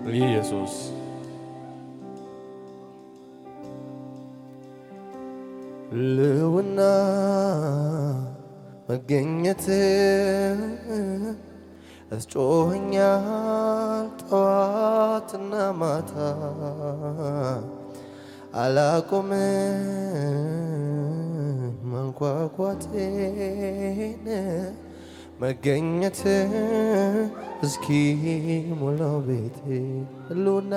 ኢየሱስ ልውና መገኘት አስጮኸኛል ጠዋትና ማታ አላቆምም ማንኳኳቴን መገኘት እስኪ ሞላው ቤቴ ልውና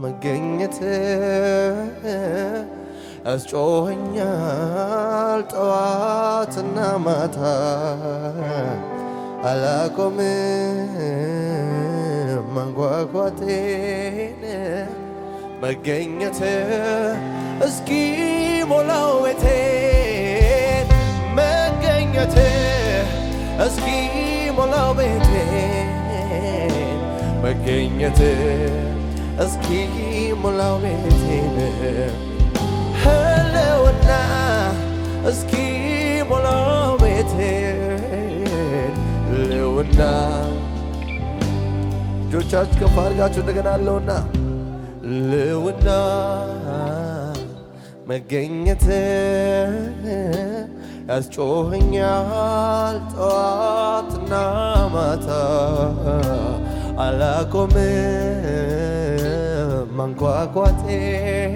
መገኘት አስጮኸኛል ጠዋትና ማታ አላቆምም ማንኳኳቴን መገኘት እስኪ ሞላው ቤቴን መገኘት እስኪ ሞላው ቤቴን መገኘት እስኪ ሞላው ቤቴን ህልውና እስኪ ሞላው ቤቴን ልውና እጆቻችሁ ከፍ አድርጋችሁ እንደገና ልውና መገኘት ያስጮኸኛል ጠዋትና ማታ አላቆምም ማንኳኳቴን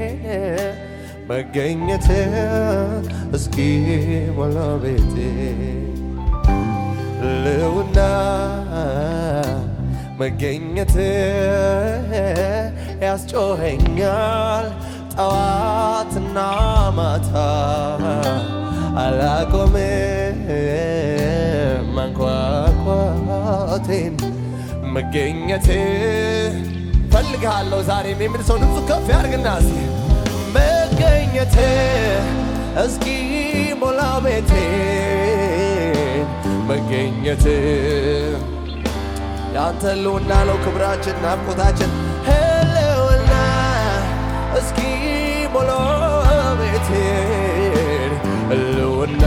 መገኘት እስኪ ሞላ ቤቴ ልውና መገኘት ያስጮኸኛል ጠዋትና ማታ አላቆምም ማንኳኳቴን መገኘት ፈልግሃለሁ ዛሬም የሚል ሰው ድምፁ ከፍ ያድርግና መገኘት እስኪ ሞላ ቤቴን መገኘት ያንተ ህልውና ነው ክብራችን ናፍቆታችን ህልውና እስኪ ሞላ ቤቴን ህልውና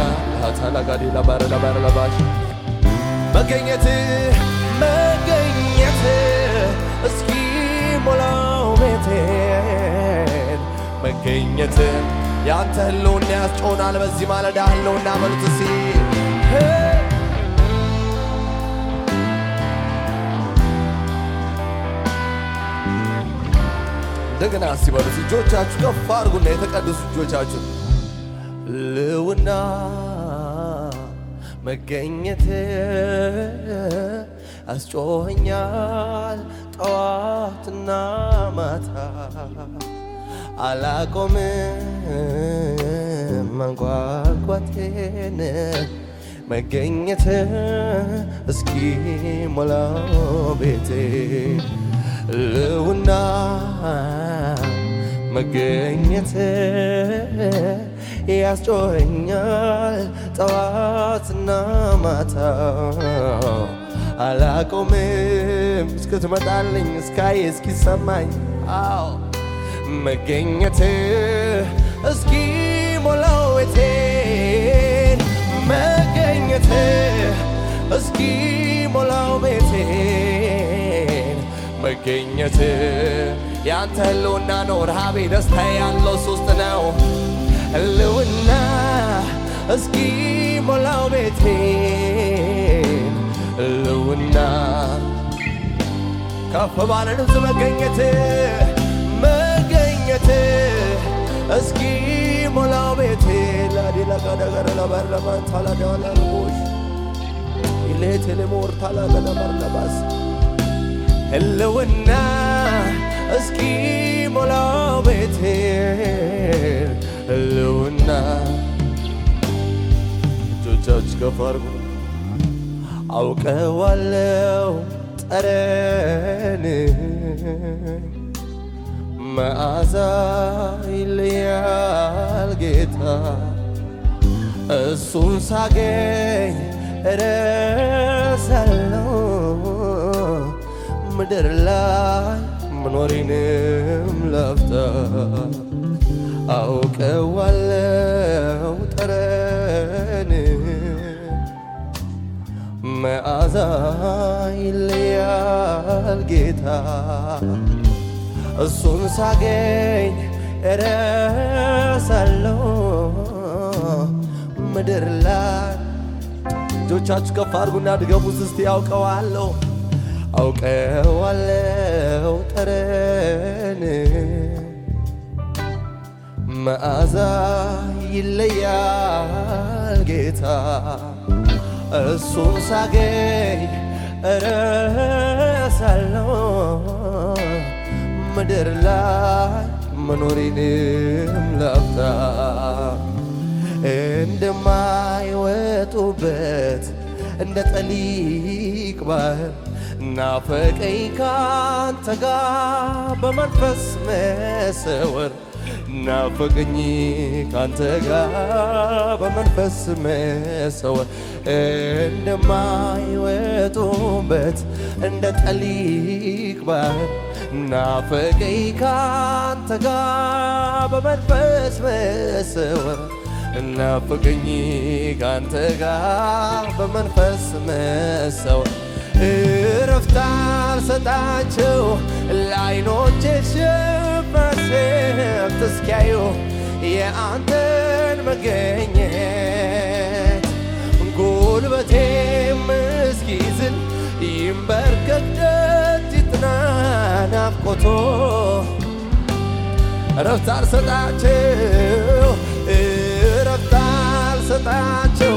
ታላጋዲ ለባሽ መገኘት እስኪ ሞላው ቤቴን መገኘት ያንተ ህልውና ያስጮናል በዚህ ማለዳ ህልውና በሉት እስኪ እንደገና ሲበሉት እጆቻችሁ ከፍ አድርጉና የተቀደሱ እጆቻችሁ ልውና መገኘት አስጮኸኛል ጠዋትና ማታ አላቆምም ማንኳኳቴን መገኘት እስኪ ሞላው ቤቴ ልውና መገኘት ያስጮኸኛል ጠዋትና ማታ አላቆምም እስክትመጣልኝ እስካይ እስኪሰማኝ አዎ መገኘት እስኪ ሞላው ቤቴን መገኘት እስኪ ሞላው ቤቴን መገኘት ያንተ ህልውና ነው ረሃቤ ደስታ ያለው ሶስት ነው ህልውና እስኪ ሞላው ቤቴን ህልውና ከፍ ባለ ድምፅ መገኘት እስኪ ሞላው ቤቴን ላዲላ ጋዳጋራ ለባርለማን ታላዳዋላ ልቦሽ ኢሌት ለሞር ታላጋዳባር ለባስ ህልውና እስኪ ሞላው ቤቴን ህልውና እጆቻችሁ ከፍ አድርጉ አውቀዋለሁ ጠረን መዓዛ ይለያል ጌታ እሱን ሳገኝ እረሳለሁ ምድር ላይ መኖሬንም ላፍታ አውቀዋለሁ ጠረን መዓዛ ይለያል ጌታ እሱን ሳገኝ እረሳለሁ ምድር ላይ እጆቻችሁ ከፍ አድርጉና ድገሙት እስቲ አውቀዋለሁ ጠረን መዓዛ ይለያል ጌታ እሱን ሳገኝ እረሳለሁ ምድር ላይ መኖሬንም ላፍታ እንደማይወጡበት እንደ ጠሊቅ ባህር ናፈቀኝ ካንተ ጋር በመንፈስ መሰወር ናፈቀኝ ካንተ ጋር በመንፈስ መሰወር እንደማይወጡበት እንደ ጠሊቅ ባህር ናፈቀኝ ካንተ ጋር በመንፈስ መሰወር ናፈቀኝ ካንተ ጋር በመንፈስ መሰወር እረፍት አልሰጣቸው ለዓይኖቼ ሽፋሽፍት እስኪያዩ የአንተን መገኘት ጉልበቴም እስኪዝል ይንበርከክ ደጅ ይጥና ናፍቆቶ እረፍት አልሰጣቸው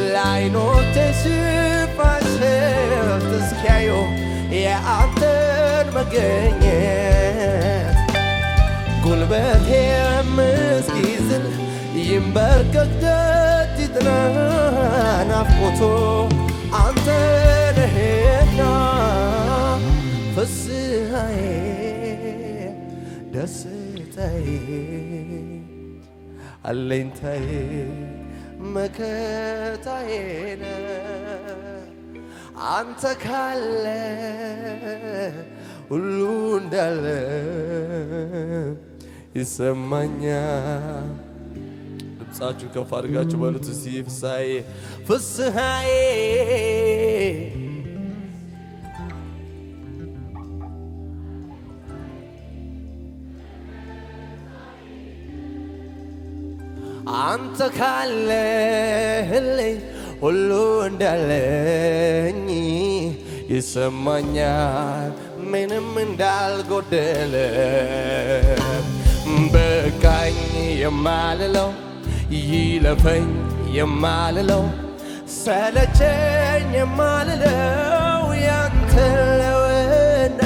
ለዓይኖቼ ሽፋሽፍት እስኪያዩ የአንተን መገኘት ጉልበቴም እስኪዝል ይንበርከክ ደጅ ይጥና ናፍቆቶ አንተ ነህና ፍስሐዬ ደስታዬ አለኝታዬ መከታዬ አንተ ካለ ሁሉ እንዳለ ይሰማኛል። ድምፃችሁ ከፍ አድርጋችሁ በሉት እስቲ ፍስሐዬ አንተ ካለህልኝ ሁሉ እንዳለኝ ይሰማኛል ምንም እንዳልጎደለ በቃኝ የማልለው ይለፈኝ የማልለው ሰለቸኝ የማልለው ያንተ ለውና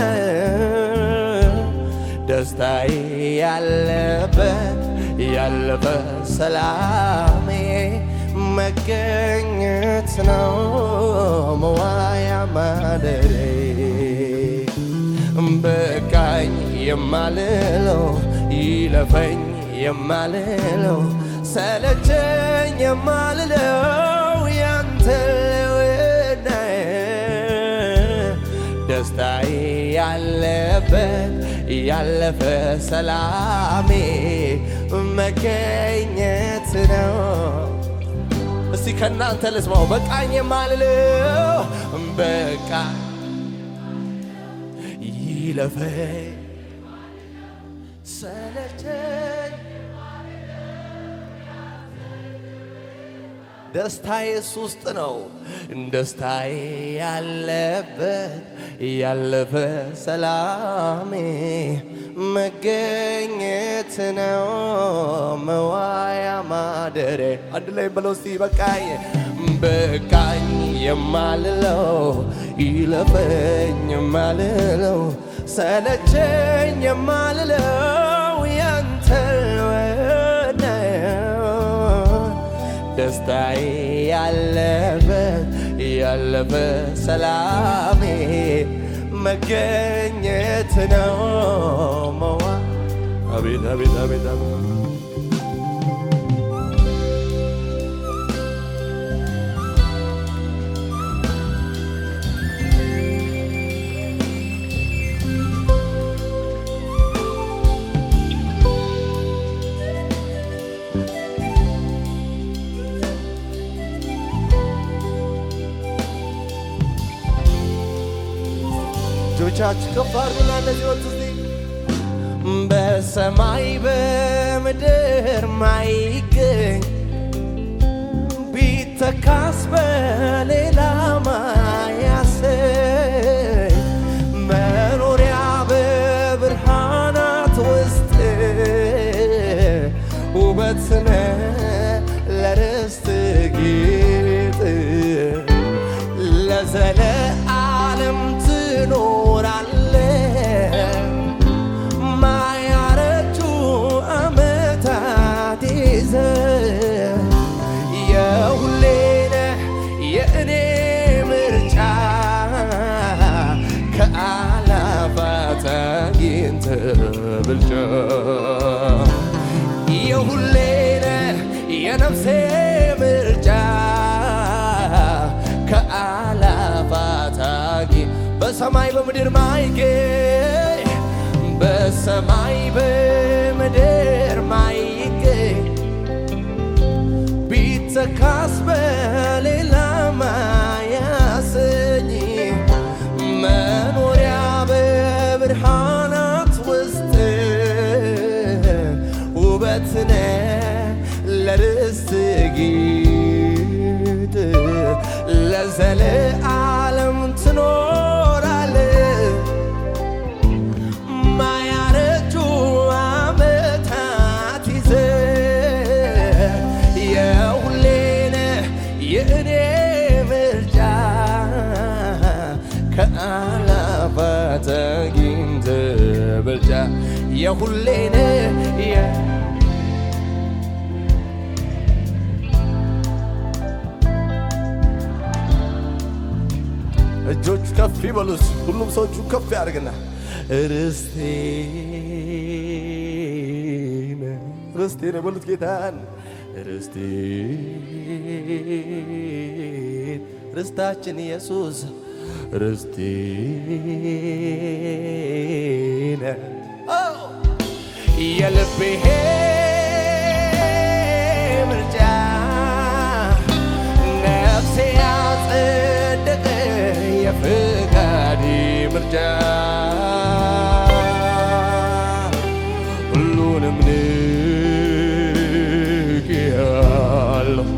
ደስታዬ ያለፈ ሰላሜ መገኘት ነው መዋያ ማደሬ በቃኝ የማልለው ይለፈኝ የማልለው ሰለቸኝ የማልለው ያንተ ለውና ደስታዬ ያለፈ ሰላሜ መገኘት ነው። እስቲ ከናንተ ልስማው በቃኝ የማልለው በቃ ይለፈኝ ሰለቸኝ ደስታዬ እሱ ውስጥ ነው ደስታዬ ያለፈ ሰላሜ መገኘት ነው መዋያ ማደሬ አንድ ላይ በለው እስቲ በቃኝ የማልለው ይለፈኝ የማልለው ሰለቸኝ የማልለው ያንተ ደስታዬ ያለፈ ሰላሜ መገኘት ነው መዋ አቤት አቤት አቤት አቤት እጆቻችሁ ከፍ አድርጉና እንደዚህ ወጡ በሰማይ በምድር ማይገኝ ቢተካስ በሌላ ማያሰኝ መኖሪያ በብርሃናት ውስጥ ውበትነ ለርስት ጌጥ ለዘለዓለም ትኖራለ ማያረጁ ዓመታት ይዘ የሁሌ ነህ የእኔ ምርጫ ከአላፋት አግኝተህ ብልጫ የሁሌ ነህ የነፍሴ ምርጫ ከአላፋት በሰማይ በምድር ማይገኝ በሰማይ በምድር ማይገኝ ቢተካስ በሌላ ማያሰኝ መኖሪያ በብርሃናት ውስጥ ውበትነ ለርስት ጌጥ ለዘለዓለም ትኖራለ ማያረጁ ዓመታት ይዘ የሁሌ ነህ የእኔ ምርጫ ከአላፋት አግኝተህ ብልጫ የሁሌ ነህ እጆች ከፍ ይበሉስ ሁሉም ሰዎቹ ከፍ ያድርግና ርስቴን ርስቴን በሉት ጌታን ርስቴን ርስታችን ኢየሱስ ርስቴን የልቤ ምርጫ ነፍሴ ያጸደቀ የፍቃዴ ምርጫ ሁሉንም ንቄአለሁ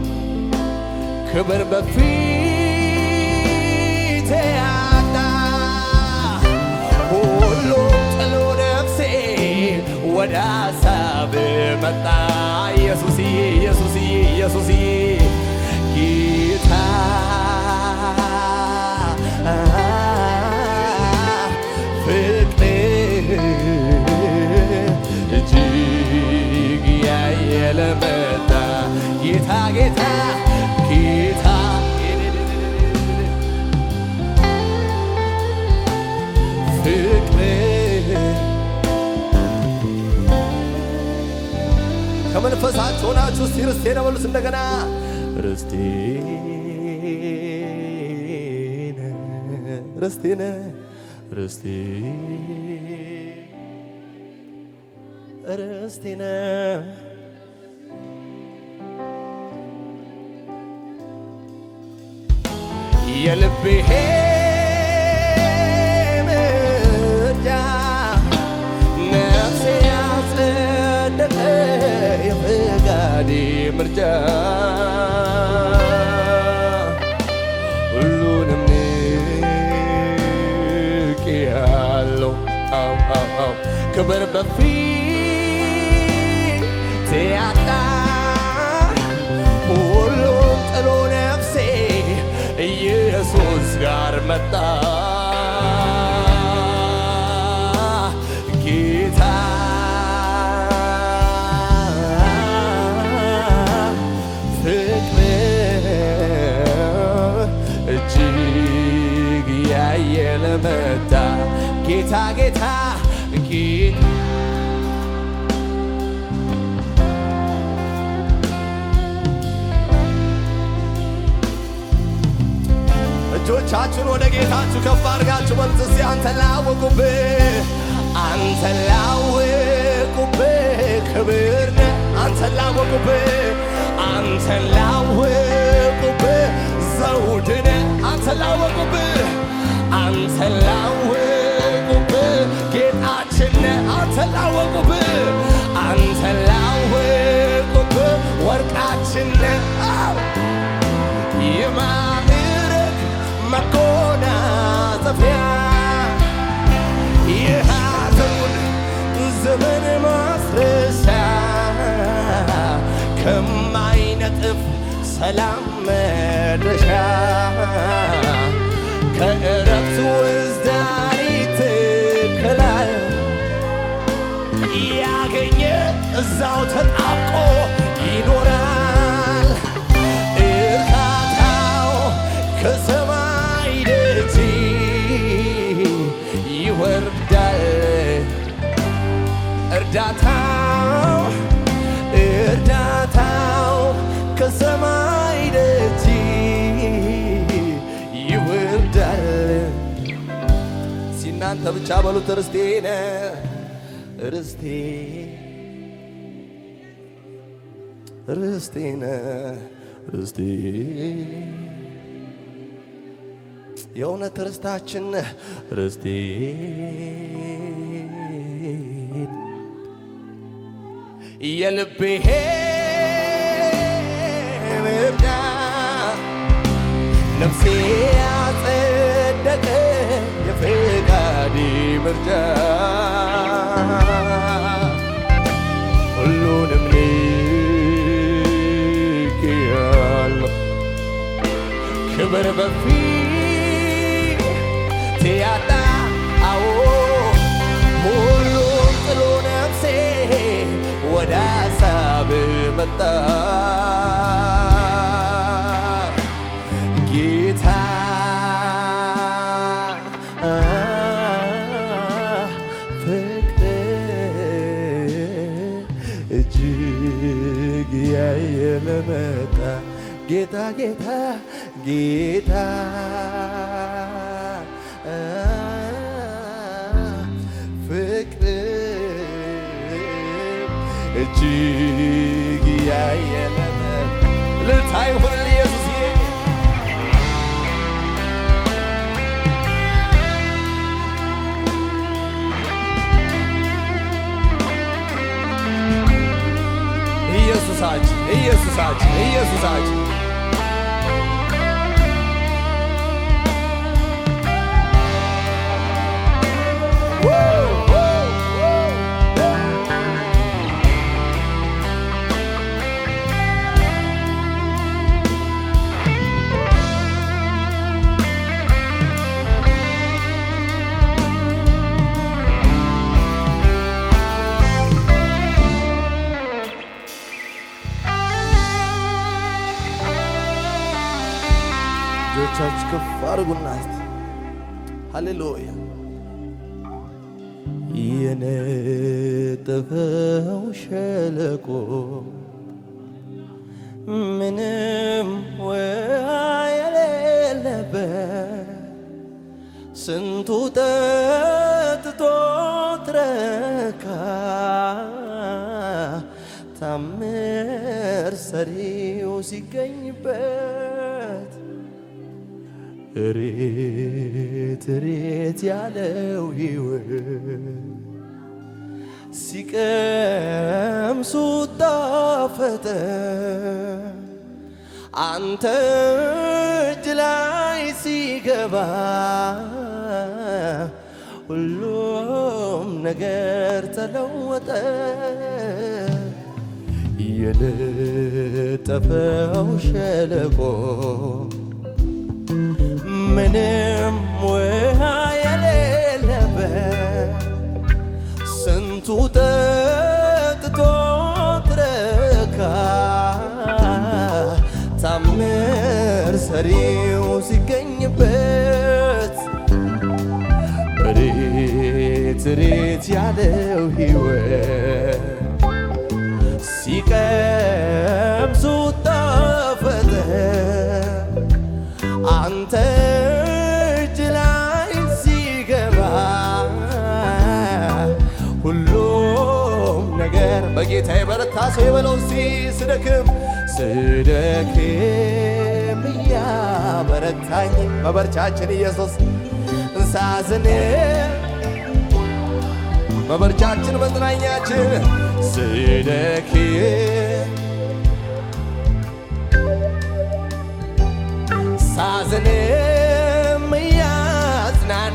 ክብር በፊቴ ያጣ ሁሉም ጥሎ ነፍሴ ወደ ሐሳብ መጣ ኢየሱስዬ ኢየሱስዬ ኢየሱስዬ ጌታ ፍቅር እጅግ ያየለ መጣ ጌታ ጌታ ጌታ ፍቅር ከመንፈሳችሁ ሆናችሁ እስቲ ርስቴን በሉት እንደገና ርስቴን ርስቴን የልቤ ምርጫ ነፍሴ ያጸደቀ የፍቃዴ ምርጫ ሁሉንም ንቄአለሁ ክብር በፊቴ ያጣ ሁሉም ጥሎ ነፍሴ ኢየሱስ ጋር መጣ ጌታ ፍቅር እጅግ ያየለ መጣ ጌታ ጌታ ጌታ እጆቻችሁን ወደ ጌታችሁ ከፍ አድርጋችሁ በሉት እስቲ አንተን ላወቁብህ ክብር ነህ አንተን ላወቁብህ ዘውድ ነህ አንተን ላወቁብህ ማረፊያ የሐዘኑን ዘመን ማስረሻ ከማይነጥፍ ሰላም መድረሻ ከእረፍት ውስጥ ዳር ይተከላል ያገኘ እዛው ተጣብቆ ይኖራል እርካታው ከሰማይ ደጅ ይወርዳል እርዳታው ከሰማይ ደጅ ይወርዳል ሲናንተ ብቻ በሉት ርስቴ ነህ ርስቴ ርስቴ ነህ ርስቴ የእውነት ርስታችን ነህ ርስቴ የልቤ ምርጫ ነፍሴ ያጸደቀ የፈቃዴ ምርጫ ሁሉንም ንቄአለሁ ክብር በፊት ያጣ አዎ ሁሉም ጥሎ ነፍሴ ወደ ሐሳብ መጣ ጌታ ፍቅር እጅግ ያየለ መጣ ጌታ ጌታ ጌታ ፍቅር እጅግ ያየለ እልልታ ይሁን ለኢየሱስዬ ኢየሱሳችን እጆቻችሁ ከፍ አድርጉና እስቲ ሃሌሉያ የነጠፈው ሸለቆ ምንም ውሃ የሌለበት ስንቱ ጠጥቶ ረካ ታምር ሰሪው ሲገኝበት እሬት እሬት ያለው ሕይወት ሲቀምሱት ጣፈጠ አንተ እጅ ላይ ሲገባ ሁሉም ነገር ተለወጠ የነጠፈው ሸለቆ ምንም ውሃ የሌለበት ስንቱ ጠጥቶ ረካ ታምር ሰሪው ሲገኝበት እሬት እሬት ያለው ሕይወት ሲቀምሱት ጣፈጠ አንተ እጅ ላይ ሲገባ ሁሉም ነገር በጌታ የበረታ ሰው የበለው እስቲ ስደክም እያበረታኝ መበርቻችን ኢየሱስ ሳዝን መበርቻችን መጽናኛችን ስደክም ሳዝንም እያጽናና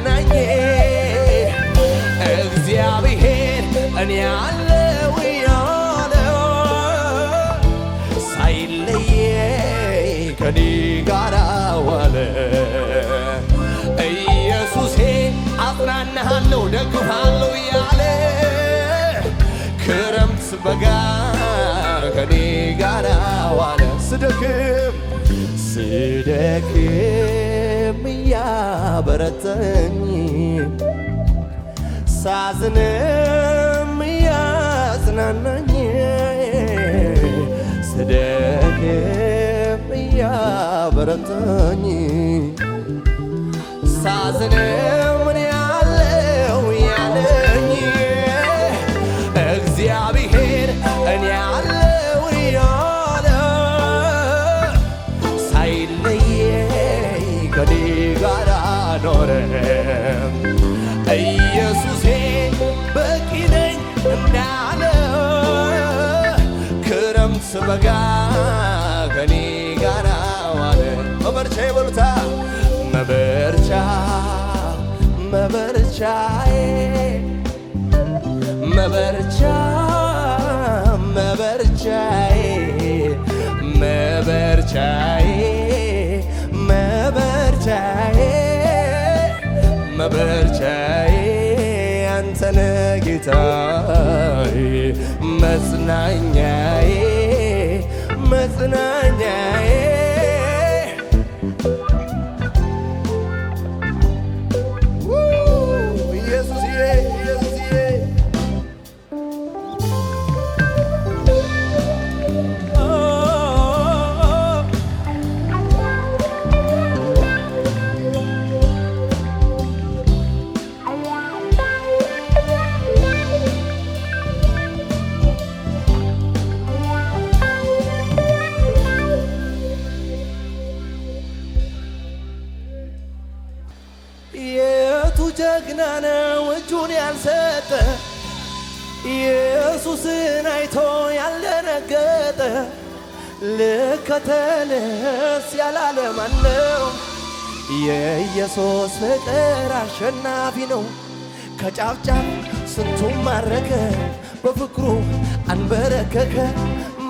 ስደክም እያበረታኝ ሳዝንም እያጽናናኝ ስደክም እያበረታኝ ሳዝንም እኔ ያለው ያለኝ እግዚአብሔር እኔ ያለው ያለ ሳይለየኝ ከኔ ጋር ኖረ ኢየሱሴ በቂ ነኝ እንዳለ ክረምት በጋ ከኔ ጋር ዋለ መበርቻ ይበሉታ መበርቻ መበርቻዬ መበርቻ መበርቻዬ መበርቻዬ መበርቻዬ መበርቻዬ አንተነ ጌታዬ መጽናኛዬ መጽናኛዬ ኢየሱስዬ ኢየሱስዬ የቱ ጀግና ነው እጁን ያልሰጠ ኢየሱስን አይቶ ያልደነገጠ ልከተልስ ያላለ ማነው? የኢየሱስ ፍቅር አሸናፊ ነው። ከጫፍ ጫፍ ስንቱን ማረከ በፍቅሩ አንበረከከ።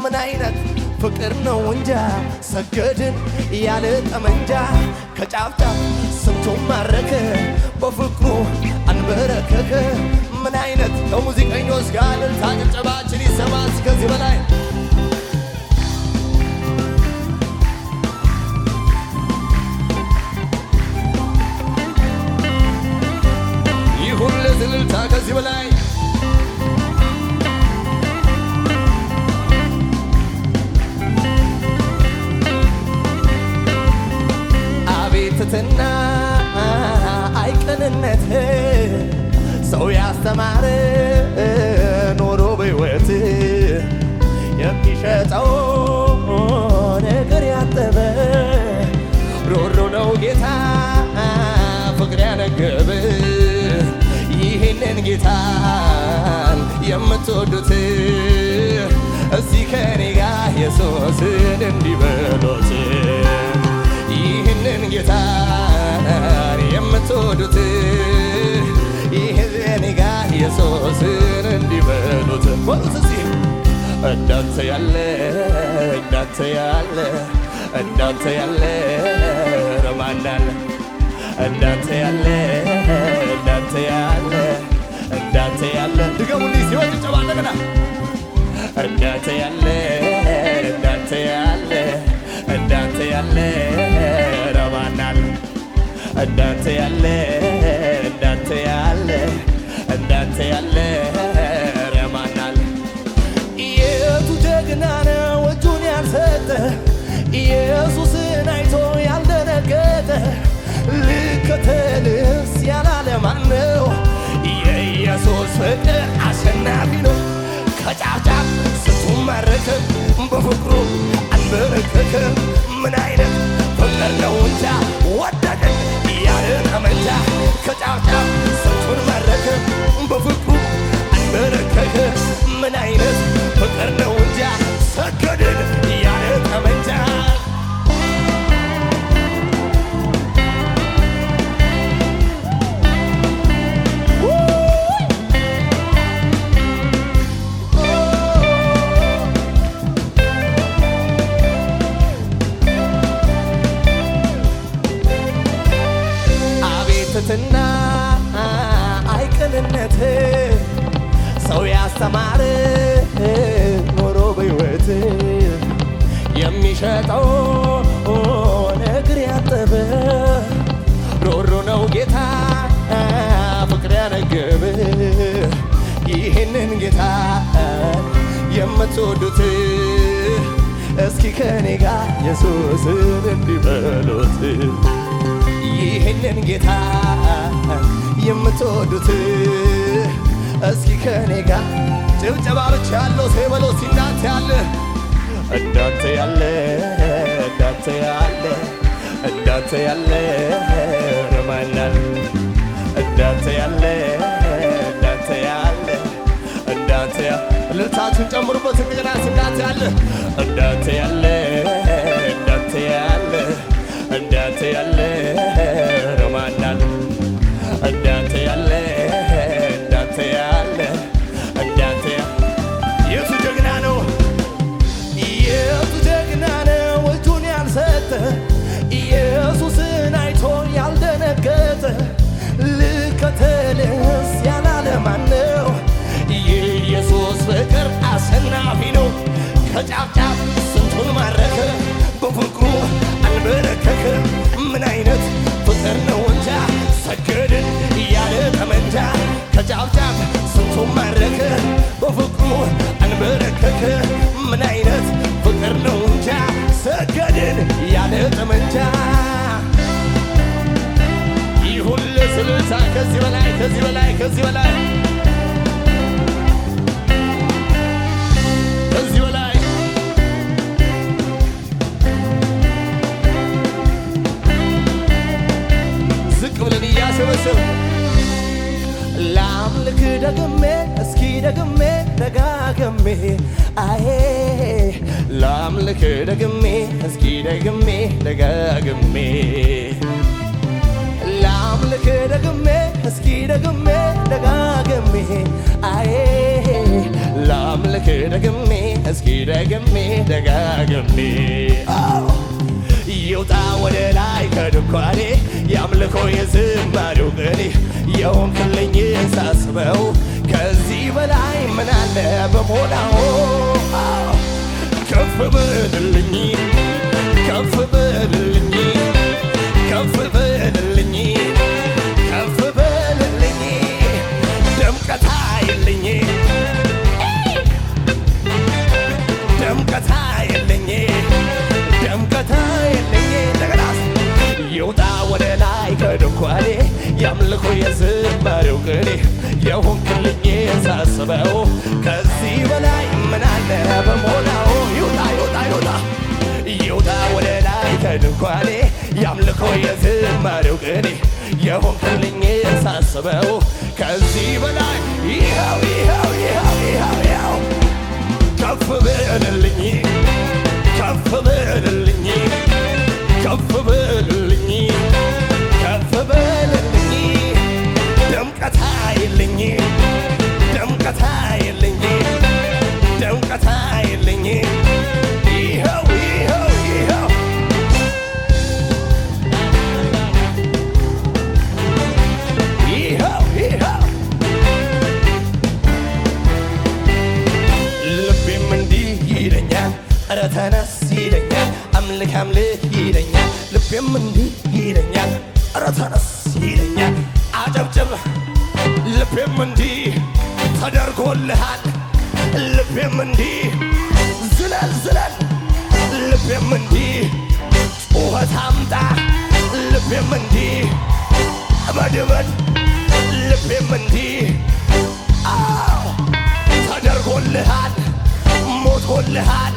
ምን አይነት ፍቅር ነው እንጃ ሰገድን ያለ ጠመንጃ ከጫፍ ጫፍ ስንቱን ማረከ በፍቅሩ አንበረከከ። ምን አይነት ከሙዚቀኞች ጋር እልልታ ጭብጨባችን ይሰማ ከዚህ በላይ ይሁን ለእልልታ ከዚህ በላይ አቤትትና አይቅንነት ሰው ያስተማረ ኖሮ በሕይወት የሚሸጠው ነገር ያጠበ ሮሮ ነው ጌታ ፍቅር ያነገበ። ይህንን ጌታን የምትወዱት እስቲ ከኔ ጋር ኢየሱስን እንዲበሉት። ይህንን ጌታን የምትወዱት ይህንን ጋር ኢየሱስን እንዲበሉት በሉት እስቲ። እንዳንተ ያለ እንዳንተ ያለ እንዳንተ ያለ ማን አለ? እንዳንተ ያለ እንዳንተ ያለ እንዳንተ ያለ ድገሙልኝ ሲወጥ ጭብጨባ እንደገና እንዳንተ ያለ እንዳንተ ያለ እንዳንተ ያለ ማን አለ? እንዳንተ ያለ እንዳንተ ያለ እንዳንተ ያለ ማን አለ? የቱ ጀግና ነው እጁን ያልሰጠ ኢየሱስን አይቶ ያልደነገጠ ልከተልስ ያላለ ማነው? የኢየሱስ ፍቅር አሸናፊ ነው። ከጫፍ ጫፍ ስንቱን ማረከ በፍቅሩ አንበረከከ። ምን አይነት ፍቅር ነው እንጃ ወደደን ያለ ጠመንጃ ከጫፍ ጫፍ ስንቱን ማረከ በፍቅሩ አንበረከከ። ምን አይነት ፍቅር ነው እንጃ ሰገድን ያለ ጠመንጃ አቤትትና አይቅንነት ሰው ያስተማረ ኖሮ በሕይወት የሚሸጠውን እግር ያጠበ ሮሮ ነው ጌታ ፍቅር ያነገበ ይህንን ጌታ የምትወዱት እስኪ ከኔ ጋር ኢየሱስን እንዲበሉት ይህንን ጌታ የምትወዱት እስኪ ከኔ ጋር ጭብጨባ ብቻ ያለው ሰበሎ ሲናንተ ያለ እንዳንተ ያለ እንዳንተ ያለ እንዳንተ ያለ ረማናል እንዳንተ ያለ እንዳንተ ያለ እንዳንተ ልታችን ጨምሩበት እንደገና እንዳንተ ያለ እንዳንተ ያለ እንዳንተ ያለ እንዳንተ ያለ ረማናል እንዳንተ ያለ እንዳንተ ያለ እንዳንተ የቱ ጀግና ነው የቱ ጀግና ነው እጁን ያልሰጠ ኢየሱስን አይቶ ያልደነገጠ ልከተልስ ያላለ ማነው? የኢየሱስ ፍቅር አሸናፊ ነው። ከጫፍ ጫፍ ስንቱን ማረከ በፍቅሩ አንበረከከ። ምን አይነት ፍቅር ነው እንጃ ሰገድን እያለ ጠመንጃ ከጫፍ ጫፍ ስንቱን ማረከ በፍቅሩ አንበረከከ። ምን አይነት ፍቅር ነው እንጃ ሰገድን እያለ ጠመንጃ ይሁን ለስልታ ከዚህ በላይ ከዚህ በላይ ከዚህ በላይ ከዚህ በላይ ዝቅ ብለን እያሰበሰብ ላምልክ ደግሜ እስኪ ደግሜ ደጋግሜ አዬ ላምልክ ደግሜ እስኪ ደግሜ ደጋግሜ ላምልክ ደግሜ እስኪ ደግሜ ደጋግሜ አዬ ላምልክ ደግሜ እስኪ ደግሜ ደጋግሜ ይውጣ ወደ ላይ ከድንኳኔ ያምልኮ የዝማሬው ቅኔ የሆንክልኝ ሳስበው ከዚህ በላይ ምን አለ በሞላው ከፍ በልልኝ ከፍ በልልኝ ከፍ በልልኝ ከፍ በልልኝ ደምቀት አይልኝ ደምቀት አይልኝ ደምቀት አይልኝ እንደገናስ ይውጣ ወደ ላይ ከድንኳኔ ያምልኮ የዝማሬው ቅኔ የሆንክልኝ ሳስበው ከዚህ በላይ ምን አለ በሞላው ይውጣ ይውጣ ይውጣ ይውጣ ወደ ላይ ከድንኳኔ ያምልኮ የዝማሬው ቅኔ የሆንክልኝ ሳስበው ከዚህ በላይ ይኸው ይኸው ይኸው ይኸው ይኸው ከፍ በልልኝ ከፍ በልልኝ ከፍ በልልኝ ከፍ በልልኝ ደምቀት አይልኝ ደምቀት አይልኝ ደምቀት አይልኝ ይኸው ይኸው ይኸው ይኸው ይኸው ልቤም እንዲህ ይለኛል ኧረ ተነስ ይለኛል አምልክ አምልክ ይለኛል ልቤም እንዲህ ይለኛል ኧረ ተነስ ይለኛል አጨብጭብ ልቤም እንዲህ ተደርጎልሃል ልቤም እንዲህ ዝለል ዝለል ልቤም እንዲህ ጩኸት አምጣ ልቤም እንዲህ እበድበድ ልቤም እንዲህ አዎ ተደርጎልሃል ሞቶልሃል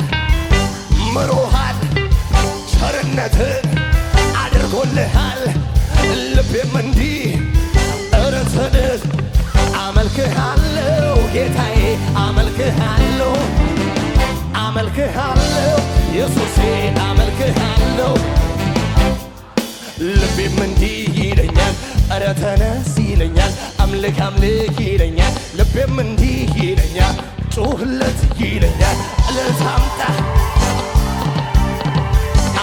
ምሮሃል ቸርነትን አድርጎልሃል ልቤም እንዲህ ኧረ ተነስ አመልክሃለሁ ጌታዬ አመልክሃለሁ አመልክሃለሁ ኢየሱሴ አመልክሃለሁ ልቤም እንዲህ ይለኛል ኧረ ተነስ ይለኛል አምልክ አምልክ ይለኛል ልቤም እንዲህ ይለኛል ጩህለት ይለኛል እልልታ አምጣ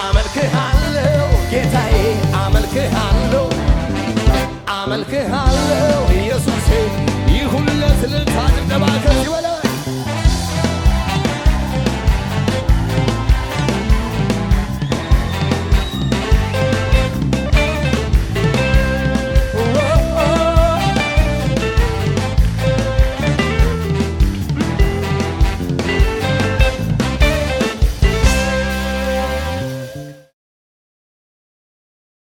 አመልክሃለሁ ጌታዬ አመልክሃለሁ አመልክሃለሁ ኢየሱሴ ይሁን ለእልልታ ጭብጨባ